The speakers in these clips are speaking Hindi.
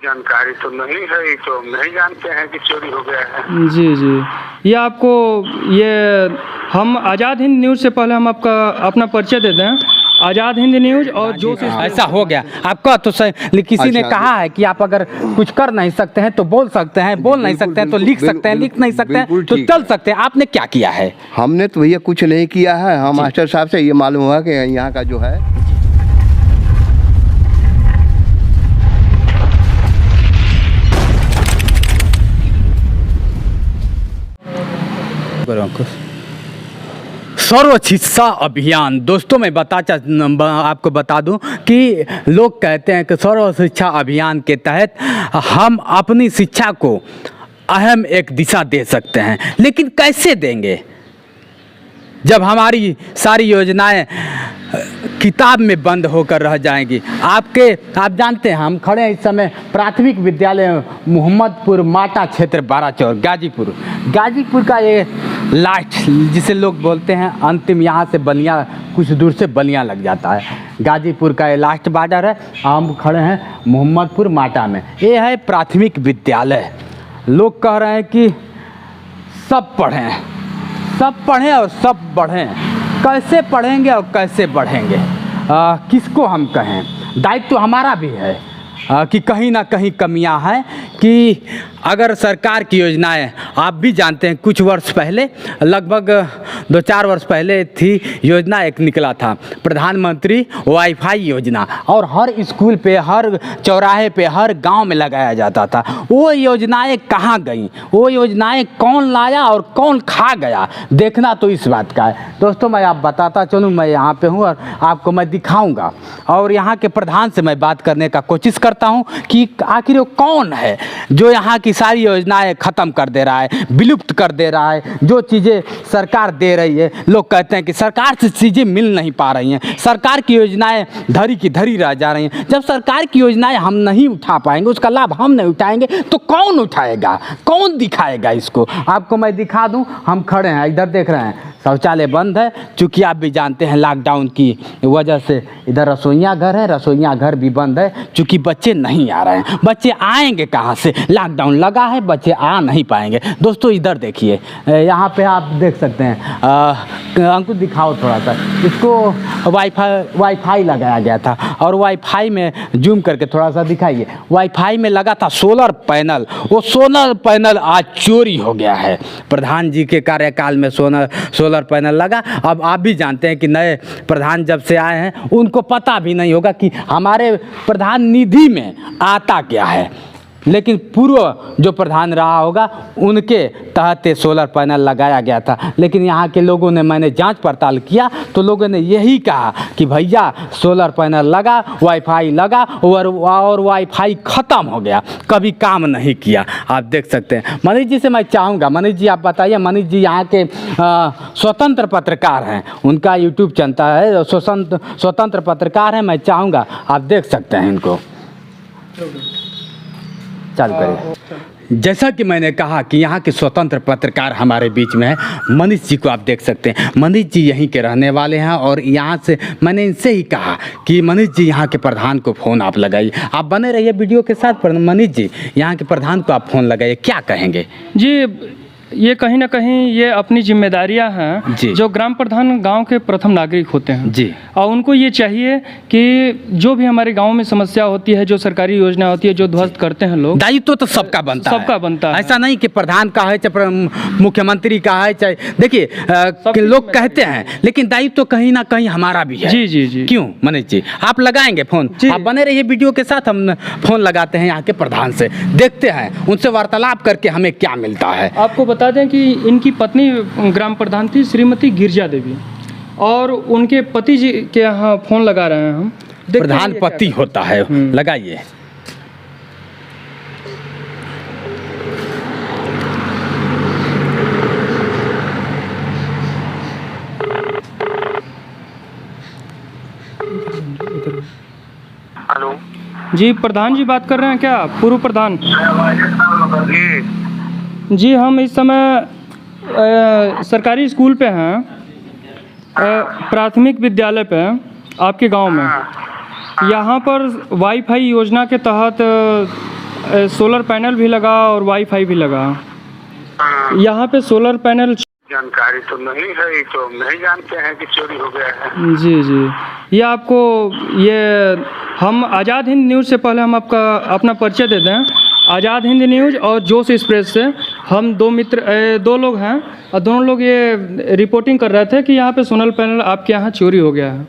जानकारी तो नहीं है, ये तो नहीं जानते हैं कि चोरी हो गया है। जी जी, ये आपको ये हम आज़ाद हिंद न्यूज़ से पहले हम आपका अपना परिचय देते हैं। आज़ाद हिंद न्यूज़ और जो ऐसा हो गया आपका तो सही। किसी ने कहा है कि आप अगर कुछ कर नहीं सकते हैं तो बोल सकते हैं, बोल नहीं सकते हैं तो लिख सकते हैं, लिख नहीं सकते हैं तो चल सकते हैं। आपने क्या किया है? हमने तो भैया कुछ नहीं किया है। हम मास्टर साहब से ये मालूम हुआ कि यहाँ का जो है सर्व शिक्षा अभियान। दोस्तों मैं आपको बता दूं कि लोग कहते हैं कि सर्व शिक्षा अभियान के तहत हम अपनी शिक्षा को अहम एक दिशा दे सकते हैं, लेकिन कैसे देंगे जब हमारी सारी योजनाएं किताब में बंद होकर रह जाएंगी। आप जानते हैं हम खड़े हैं इस समय प्राथमिक विद्यालय मोहम्मदपुर माटा क्षेत्र 12 चौर गाजीपुर का ये लास्ट जिसे लोग बोलते हैं अंतिम, यहाँ से बलिया कुछ दूर से बलिया लग जाता है। गाजीपुर का ये लास्ट बॉर्डर है। हम खड़े हैं मोहम्मदपुर माटा में। ये है प्राथमिक विद्यालय। लोग कह रहे हैं कि सब पढ़ें और सब बढ़ें। कैसे पढ़ेंगे और कैसे बढ़ेंगे, किसको हम कहें? दायित्व तो हमारा भी है कि कहीं ना कहीं कमियां हैं कि अगर सरकार की योजनाएं, आप भी जानते हैं कुछ वर्ष पहले, लगभग 2-4 वर्ष पहले थी योजना एक निकला था प्रधानमंत्री वाईफाई योजना, और हर स्कूल पे, हर चौराहे पे, हर गांव में लगाया जाता था। वो योजनाएं कहाँ गईं? वो योजनाएं कौन लाया और कौन खा गया, देखना तो इस बात का है। दोस्तों मैं आप बताता चलूँ, मैं यहाँ पे हूँ और आपको मैं दिखाऊँगा, और यहाँ के प्रधान से मैं बात करने का कोशिश करता हूँ कि आखिर वो कौन है जो यहाँ की सारी योजनाएं ख़त्म कर दे रहा है, विलुप्त कर दे रहा है। जो चीज़ें सरकार दे रही है, लोग कहते हैं कि सरकार से चीज़ें मिल नहीं पा रही हैं, सरकार की योजनाएं धरी की धरी रह जा रही हैं। जब सरकार की योजनाएं हम नहीं उठा पाएंगे, उसका लाभ हम नहीं उठाएंगे, तो कौन उठाएगा, कौन दिखाएगा इसको? आपको मैं दिखा दूँ। हम खड़े हैं, इधर देख रहे हैं शौचालय बंद है, चूँकि आप भी जानते हैं लॉकडाउन की वजह से इधर रसोइया घर है, रसोइया घर भी बंद है, चूँकि बच्चे नहीं आ रहे हैं। बच्चे आएंगे कहाँ से? लॉकडाउन लगा है, बच्चे आ नहीं पाएंगे। दोस्तों इधर देखिए, यहाँ पे आप देख सकते हैं, अंकुर दिखाओ थोड़ा सा इसको। वाईफाई लगाया गया था, और वाईफाई में जूम करके थोड़ा सा दिखाइए। वाईफाई में लगा था सोलर पैनल, वो सोलर पैनल आज चोरी हो गया है। प्रधान जी के कार्यकाल में सोलर पैनल लगा। अब आप भी जानते हैं कि नए प्रधान जब से आए हैं, उनको पता भी नहीं होगा कि हमारे प्रधान निधि में आता क्या है, लेकिन पूर्व जो प्रधान रहा होगा उनके तहत सोलर पैनल लगाया गया था। लेकिन यहाँ के लोगों ने, मैंने जांच पड़ताल किया तो लोगों ने यही कहा कि भैया सोलर पैनल लगा, वाईफाई लगा और वाईफाई ख़त्म हो गया, कभी काम नहीं किया। आप देख सकते हैं। मनीष जी से मैं चाहूँगा, मनीष जी आप बताइए। मनीष जी यहाँ के स्वतंत्र पत्रकार हैं, उनका यूट्यूब चलता है, स्वतंत्र पत्रकार हैं। मैं चाहूँगा आप देख सकते हैं इनको, चालू करें। जैसा कि मैंने कहा कि यहाँ के स्वतंत्र पत्रकार हमारे बीच में है। मनीष जी को आप देख सकते हैं। मनीष जी यहीं के रहने वाले हैं, और यहाँ से मैंने इनसे ही कहा कि मनीष जी यहाँ के प्रधान को फ़ोन आप लगाइए। आप बने रहिए वीडियो के साथ, पर मनीष जी यहाँ के प्रधान को आप फ़ोन लगाइए। क्या कहेंगे जी? ये कहीं ना कहीं ये अपनी जिम्मेदारियां हैं, जो ग्राम प्रधान गांव के प्रथम नागरिक होते हैं जी, और उनको ये चाहिए कि जो भी हमारे गांव में समस्या होती है, जो सरकारी योजना होती है, जो ध्वस्त करते हैं लोग, दायित्व तो सबका बनता है। ऐसा नहीं कि प्रधान का है चाहे मुख्यमंत्री का है, चाहे देखिए लोग कहते हैं, लेकिन दायित्व तो कहीं ना कहीं हमारा भी है। जी जी जी। क्यों मनीष जी? आप लगाएंगे फ़ोन? आप बने रहिए वीडियो के साथ, हम फ़ोन लगाते हैं यहाँ के प्रधान से, देखते हैं उनसे वार्तालाप करके हमें क्या मिलता है। आपको बता दें कि इनकी पत्नी ग्राम प्रधान थी श्रीमती गिरजा देवी, और उनके पति जी के यहाँ फ़ोन लगा रहे हैं हम। प्रधान पति होता है, लगाइए। हेलो जी, प्रधान जी बात कर रहे हैं क्या? पूर्व प्रधान जी, हम इस समय सरकारी स्कूल पे हैं, प्राथमिक विद्यालय पे आपके गांव में। यहाँ पर वाईफाई योजना के तहत सोलर पैनल भी लगा और वाईफाई भी लगा। हाँ, यहाँ पे सोलर पैनल। जानकारी तो नहीं है, ये तो नहीं जानते हैं कि चोरी हो गया है। जी जी, ये आपको ये हम आज़ाद हिंद न्यूज़ से पहले हम आपका अपना परिचय देते हैं। आज़ाद हिंद न्यूज़ और जोश एक्सप्रेस से हम दो लोग हैं और दोनों लोग ये रिपोर्टिंग कर रहे थे कि यहाँ पे सोलर पैनल आपके यहाँ चोरी हो गया है।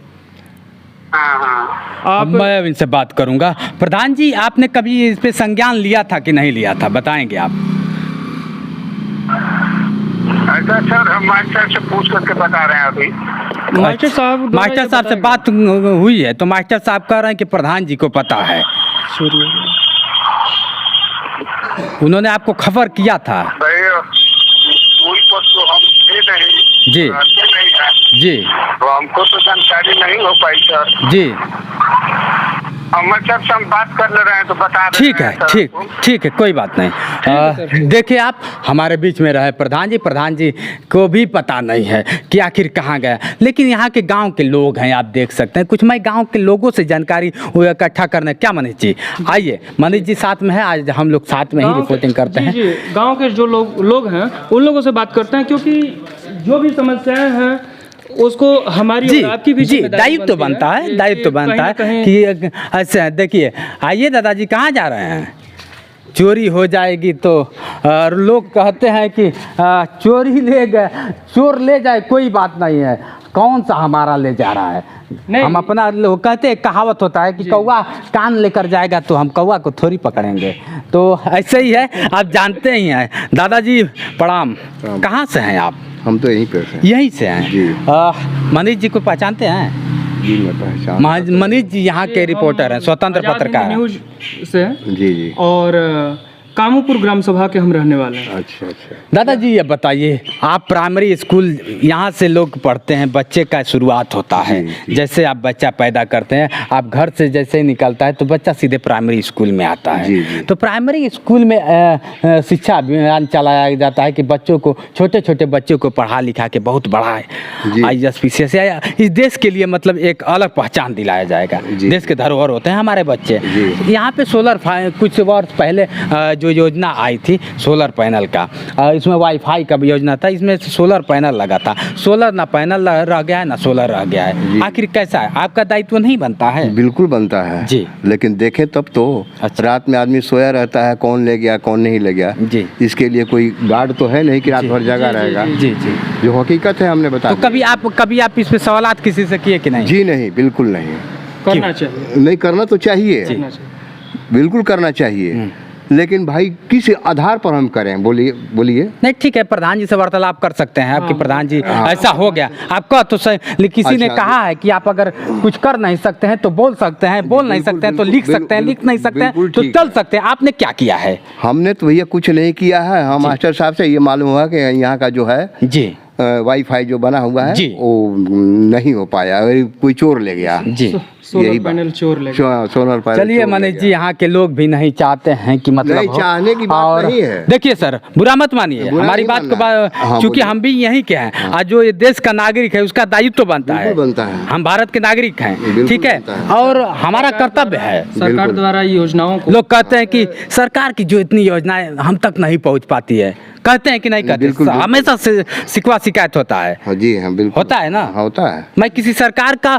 हाँ हाँ, आप मैं अब इनसे बात करूंगा। प्रधान जी, आपने कभी इस पे संज्ञान लिया था कि नहीं लिया था, बताएंगे आप? ऐसा सर हम मास्टर से पूछ करके बता रहे हैं अभी। मास्टर साहब से बात हुई है तो मास्टर साहब कह रहे हैं कि प्रधान जी को पता है, चोरी हो गया। उन्होंने आपको खबर किया था? भाई स्कूल पर तो हम थे नहीं, जी रहते नहीं हैं, जी तो हमको तो जानकारी नहीं हो पाई सर। जी, हम सर से हम बात कर ले रहे हैं तो बता रहे ठीक है, हैं सर ठीक आपको। ठीक है, कोई बात नहीं। देखिए, आप हमारे बीच में रहे प्रधान जी को भी पता नहीं है कि आखिर कहाँ गया, लेकिन यहाँ के गांव के लोग हैं, आप देख सकते हैं। कुछ मैं गांव के लोगों से जानकारी इकट्ठा करने, क्या मनीष जी? आइए, मनीष जी साथ में है, आज हम लोग साथ में ही रिपोर्टिंग करते हैं। जी, गांव के जो लोग हैं उन लोगों से बात करते हैं, क्योंकि जो भी समस्याएं हैं उसको हमारी जी और आपकी भी जी दायित्व तो बनता है, दायित्व तो बनता है कि ऐसे। देखिए, आइए दादाजी, कहाँ जा रहे हैं? चोरी हो जाएगी तो लोग कहते हैं कि चोरी ले गए, चोर ले जाए कोई बात नहीं है, कौन सा हमारा ले जा रहा है? नहीं। हम अपना लोग कहते हैं, कहावत होता है कि कौवा कान लेकर जाएगा तो हम कौवा को थोड़ी पकड़ेंगे। तो ऐसे ही है, आप जानते ही हैं। दादाजी प्रणाम, कहाँ से हैं आप? हम तो यहीं पे हैं। यहीं से हैं जी। मनीष जी को पहचानते हैं? जी मैं पहचान। मनीष जी यहाँ के रिपोर्टर हैं, स्वतंत्र आज़ाद हिंद पत्रकार हैं। न्यूज़ से जी जी। और कामूपुर ग्राम सभा के हम रहने वाले हैं। अच्छा अच्छा। दादाजी, ये बताइए, आप प्राइमरी स्कूल यहाँ से लोग पढ़ते हैं, बच्चे का शुरुआत होता है, जी। जैसे आप बच्चा पैदा करते हैं, आप घर से जैसे ही निकलता है तो बच्चा सीधे प्राइमरी स्कूल में आता है। जी, जी। तो प्राइमरी स्कूल में शिक्षा अभियान चलाया जाता है कि बच्चों को, छोटे छोटे बच्चों को पढ़ा लिखा के बहुत बड़ा जी। IAS PCS या इस देश के लिए मतलब एक अलग पहचान दिलाया जाएगा। जी। देश के धरोहर होते हैं हमारे बच्चे। जी। यहाँ पे कुछ वर्ष पहले जो योजना आई थी सोलर पैनल का, इसमें वाईफाई का भी योजना था, इसमें सोलर पैनल लगा था। सोलर ना पैनल रह गया है ना सोलर रह गया है। आखिर कैसा है? आपका दायित्व नहीं बनता है? बिल्कुल बनता है जी। लेकिन देखें तब तो। अच्छा। रात में आदमी सोया रहता है, कौन ले गया कौन नहीं ले गया, जी। इसके लिए कोई गार्ड तो है नहीं कि रात भर जगा रहेगा। जी जी। जो हकीकत है हमने बता तो कभी आप इस पे सवालात किसी से किए कि नहीं? जी नहीं, बिल्कुल नहीं। करना चाहिए, नहीं करना तो चाहिए, करना चाहिए। बिल्कुल करना चाहिए, लेकिन भाई किस आधार पर हम करें? बोलिए बोलिए। नहीं, ठीक है, प्रधान जी से वार्तालाप कर सकते हैं। आपके प्रधान जी, ऐसा हो गया आपका तो सही, लेकिन किसी ने अच्छा। कहा है कि आप अगर कुछ कर नहीं सकते हैं तो बोल सकते हैं, बोल नहीं सकते हैं तो लिख सकते हैं, लिख नहीं सकते हैं बिल्कुल तो ठीक चल सकते हैं। आपने क्या किया है? हमने तो भैया कुछ नहीं किया है। हम मास्टर साहब से ये मालूम हुआ कि यहाँ का जो है जी वाईफाई जो बना हुआ है जी। वो नहीं हो पाया, कोई चोर ले गया। जी। सोलर यही बात। पैनल चोर ले गए। सोलर पैनल चलिए चोर ले मनीष जी, गया। यहाँ के लोग भी नहीं चाहते हैं कि मतलब नहीं, चाहने की बात और नहीं है। देखिए सर, बुरा मत मानिए बुरा हमारी नहीं बात को, मानना। हाँ, क्योंकि बोलिए। हम भी यहीं के हैं। आज जो ये देश का नागरिक है उसका दायित्व तो बनता है, बिल्कुल बनता है। हम भारत के नागरिक हैं, बिल्कुल ठीक है, बनता है। और हमारा कर्तव्य है। सरकार बिल्कुल। द्वारा योजनाओं को लोग कहते हैं कि सरकार की जो इतनी योजनाएं हम तक नहीं पहुंच पाती है, कहते हैं कि नहीं कहते? बिल्कुल, बिल्कुल। हमेशा से शिकवा शिकायत होता है। हाँ जी, हाँ बिल्कुल होता है ना? होता है। मैं किसी सरकार का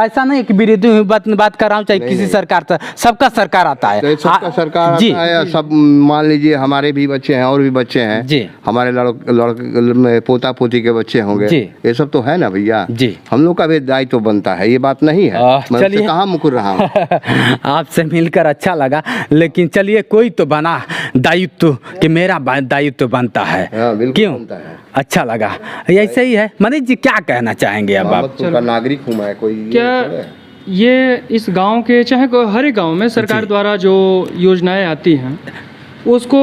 ऐसा नहीं कि विरोधी हूँ, बात कर रहा हूँ, चाहे नहीं, किसी नहीं। सरकार का, सबका सरकार आता है। तो सबका सरकार जी आता है, सब मान लीजिए हमारे भी बच्चे हैं और भी बच्चे हैं जी। हमारे पोता पोती के बच्चे होंगे, जी। ये सब तो है ना भैया। जी। हम लोग का भी दायित्व तो बनता है, ये बात नहीं है। मैं चलिए। उससे कहाँ मुकर रहा हूँ। आपसे मिलकर अच्छा लगा, लेकिन चलिए कोई तो बना दायित्व कि मेरा दायित्व बनता है। हाँ, बिल्कुल क्यों? बनता है। अच्छा लगा, ऐसे ही है। मनीष जी, क्या कहना चाहेंगे अब आप? मोहम्मदपुर का नागरिक हूँ मैं, कोई क्या थोड़ा है। ये इस गांव के, चाहे हर एक गांव में सरकार द्वारा जो योजनाएं आती हैं उसको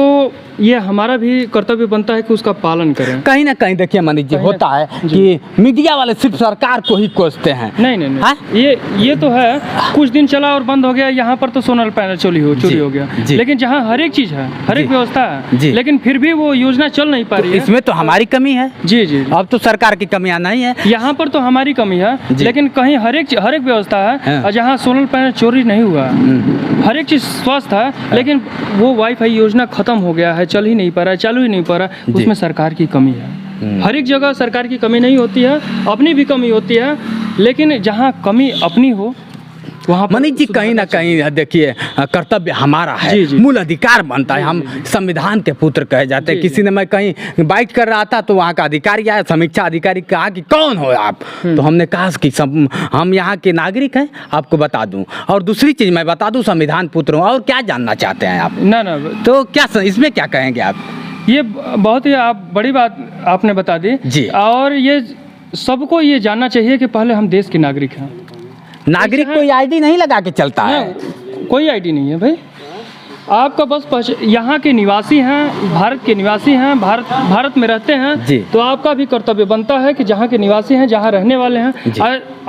ये हमारा भी कर्तव्य बनता है कि उसका पालन करें। कहीं ना कहीं देखिए मनीष जी, होता है कि मीडिया वाले सिर्फ सरकार को ही कोसते हैं। नहीं हाँ? ये तो है, कुछ दिन चला और बंद हो गया। यहाँ पर तो सोलर पैनल चोरी हो गया, लेकिन जहाँ हर एक चीज़ है, हर एक व्यवस्था है, लेकिन फिर भी वो योजना चल नहीं पा रही है। इसमें तो हमारी कमी है। जी जी, अब तो सरकार की कमियां नहीं है, यहाँ पर तो हमारी कमी है, लेकिन कहीं हर एक व्यवस्था है और जहाँ सोलर पैनल चोरी नहीं हुआ, हर एक चीज़ स्वस्थ है, लेकिन वो वाईफाई योजना खत्म हो गया है, चल ही नहीं पा रहा है, चालू ही नहीं पा रहा है, उसमें सरकार की कमी है। हर एक जगह सरकार की कमी नहीं होती है, अपनी भी कमी होती है, लेकिन जहाँ कमी अपनी हो वहाँ मनीष जी कहीं ना कहीं देखिए कर्तव्य हमारा है, मूल अधिकार बनता है। हम संविधान के पुत्र कहे जाते हैं। किसी ने, मैं कहीं बाइट कर रहा था तो वहाँ का अधिकारी आया, समीक्षा अधिकारी, कहा कि कौन हो आप, तो हमने कहा कि हम यहाँ के नागरिक हैं, आपको बता दूं। और दूसरी चीज़ मैं बता दूं, संविधान पुत्र हूँ। और क्या जानना चाहते हैं आप? ना तो क्या इसमें क्या कहेंगे आप? ये बहुत ही आप बड़ी बात आपने बता दी जी। और ये सबको ये जानना चाहिए कि पहले हम देश के नागरिक हैं। नागरिक कोई आईडी नहीं लगा के चलता है, कोई आईडी नहीं है भाई, आपका बस यहाँ के निवासी हैं, भारत के निवासी हैं, भारत में रहते हैं, तो आपका भी कर्तव्य बनता है कि जहाँ के निवासी हैं, जहाँ रहने वाले हैं,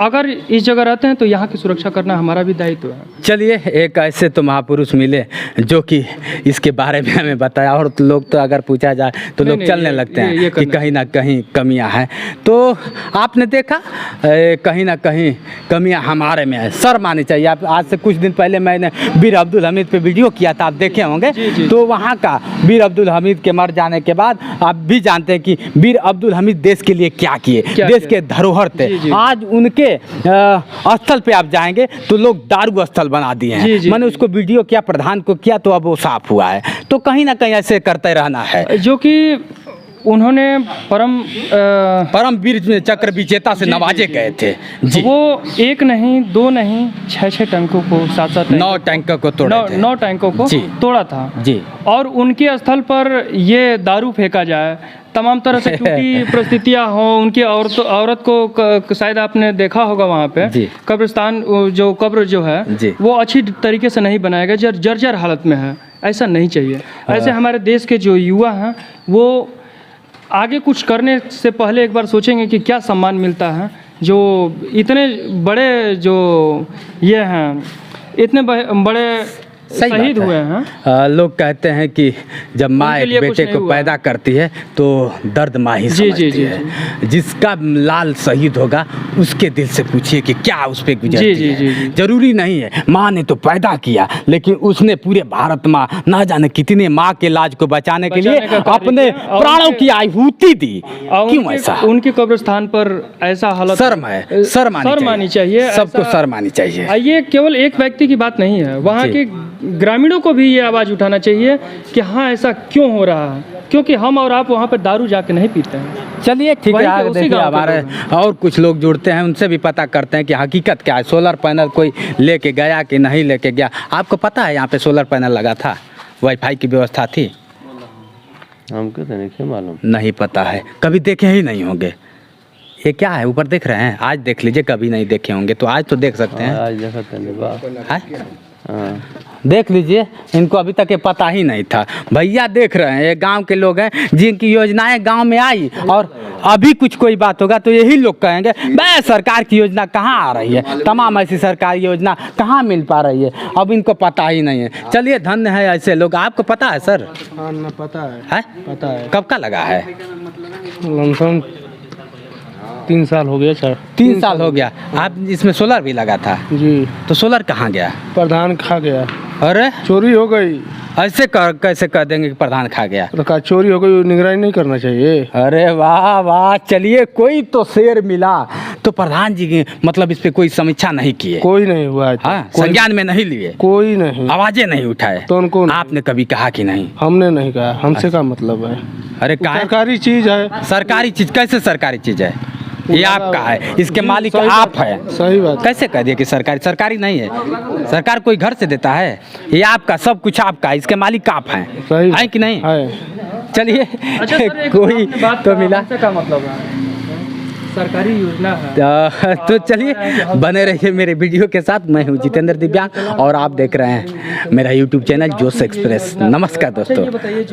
अगर इस जगह रहते हैं तो यहाँ की सुरक्षा करना हमारा भी दायित्व है। चलिए, एक ऐसे तो महापुरुष मिले जो कि इसके बारे में हमें बताया। और तो लोग तो अगर पूछा जाए तो लोग चलने लगते हैं कि कहीं ना कहीं कमियां हैं। तो आपने देखा कहीं ना कहीं कमियां हमारे में है, शर्म आनी चाहिए। आप आज से कुछ दिन पहले मैंने बीर अब्दुल हमीद पे वीडियो किया था, आप देखे होंगे। तो वहाँ का बीर अब्दुल हमीद के मर जाने के बाद आप भी जानते हैं कि बीर अब्दुल हमीद देश के लिए क्या किए, देश के धरोहर थे। आज उनके स्थल पे आप जाएंगे तो लोग दारू स्थल बना दिए हैं। मैंने उसको वीडियो किया, प्रधान को किया, तो अब वो साफ हुआ है। तो कहीं ना कहीं ऐसे करते रहना है। जो कि उन्होंने परम वीर चक्र विजेता से नवाजे गए थे जी। वो एक नहीं, दो नहीं, 6 टैंकों को, 7 9 टैंकों को तोड़ा, 9 टैंकों को तोड़ा था जी। और उनके स्थल पर ये दारू फेंका जाए, तमाम तरह से टूटी परिस्थितियाँ हों, उनकी औरत को शायद आपने देखा होगा वहाँ पे कब्रिस्तान, जो कब्र जो है वो अच्छी तरीके से नहीं बनाया गया, जर्जर हालत में है। ऐसा नहीं चाहिए। ऐसे हमारे देश के जो युवा हैं वो आगे कुछ करने से पहले एक बार सोचेंगे कि क्या सम्मान मिलता है। जो इतने बड़े जो ये हैं, इतने बड़े शहीद हुए हैं। लोग कहते हैं कि जब माँ एक बेटे को पैदा करती है तो दर्द माँ ही समझती है। जिसका लाल शहीद होगा उसके दिल से पूछिए कि क्या उस पर गुजरती है। जरूरी नहीं है, माँ ने तो पैदा किया, लेकिन उसने पूरे भारत माँ ना जाने कितने माँ के लाज को बचाने के लिए अपने प्राणों की आहुति दी। क्यों ऐसा? उनके कब्रिस्तान पर ऐसा हालत, शर्म आनी चाहिए, सबको शर्म आनी चाहिए। ये केवल एक व्यक्ति की बात नहीं है, वहाँ के ग्रामीणों को भी ये आवाज़ उठाना चाहिए कि हाँ ऐसा क्यों हो रहा है, क्योंकि हम और आप वहाँ पर दारू जाके नहीं पीते हैं। चलिए ठीक है, देखिए हमारे और कुछ लोग जुड़ते हैं, उनसे भी पता करते हैं कि हकीकत क्या है। सोलर पैनल कोई लेके गया कि नहीं लेके गया? आपको पता है यहाँ पे सोलर पैनल लगा था, वाईफाई की व्यवस्था थी? हमको तो नहीं मालूम, नहीं पता है, कभी देखे ही नहीं होंगे। ये क्या है ऊपर देख रहे हैं? आज देख लीजिए, कभी नहीं देखे होंगे तो आज तो देख सकते हैं। आज देखा देख लीजिए, इनको अभी तक ये पता ही नहीं था। भैया देख रहे हैं, ये गांव के लोग हैं जिनकी योजनाएं गांव में आई, और अभी कुछ कोई बात होगा तो यही लोग कहेंगे भाई सरकार की योजना कहाँ आ रही है, तमाम ऐसी सरकारी योजना कहाँ मिल पा रही है। अब इनको पता ही नहीं है। चलिए, धन्य है ऐसे लोग। आपको पता है सर? हाँ ना, पता है? पता है। कब का लगा है? 3 साल हो गया सर। 3 साल हो गया। आप इसमें सोलर भी लगा था जी? तो सोलर कहाँ गया? प्रधान खा गया। अरे चोरी हो गई। ऐसे कैसे कर देंगे कि प्रधान खा गया? तो चोरी हो गई, निगरानी नहीं करना चाहिए? अरे वाह वाह, चलिए कोई तो शेर मिला। तो प्रधान जी की मतलब इस पे कोई समीक्षा नहीं किए? कोई नहीं हुआ। संज्ञान में नहीं लिए? कोई नहीं। आवाजें नहीं उठाए? तो उनको आपने कभी कहा कि नहीं? हमने नहीं कहा। हमसे क्या मतलब है? अरे सरकारी चीज है। सरकारी चीज कैसे सरकारी चीज है? ये आपका है, इसके मालिक आप है। सही बात। कैसे कह दिया कि सरकारी नहीं है? सरकार कोई घर से देता है? ये आपका, सब कुछ आपका है, इसके मालिक आप हैं। है कि नहीं? चलिए, कोई तो मिला का मतलब है सरकारी योजना है। तो चलिए, बने रहिए मेरे वीडियो के साथ। मैं हूँ जितेंद्र दिव्यांग और आप देख रहे हैं मेरा यूट्यूब चैनल जोश एक्सप्रेस। नमस्कार दोस्तों।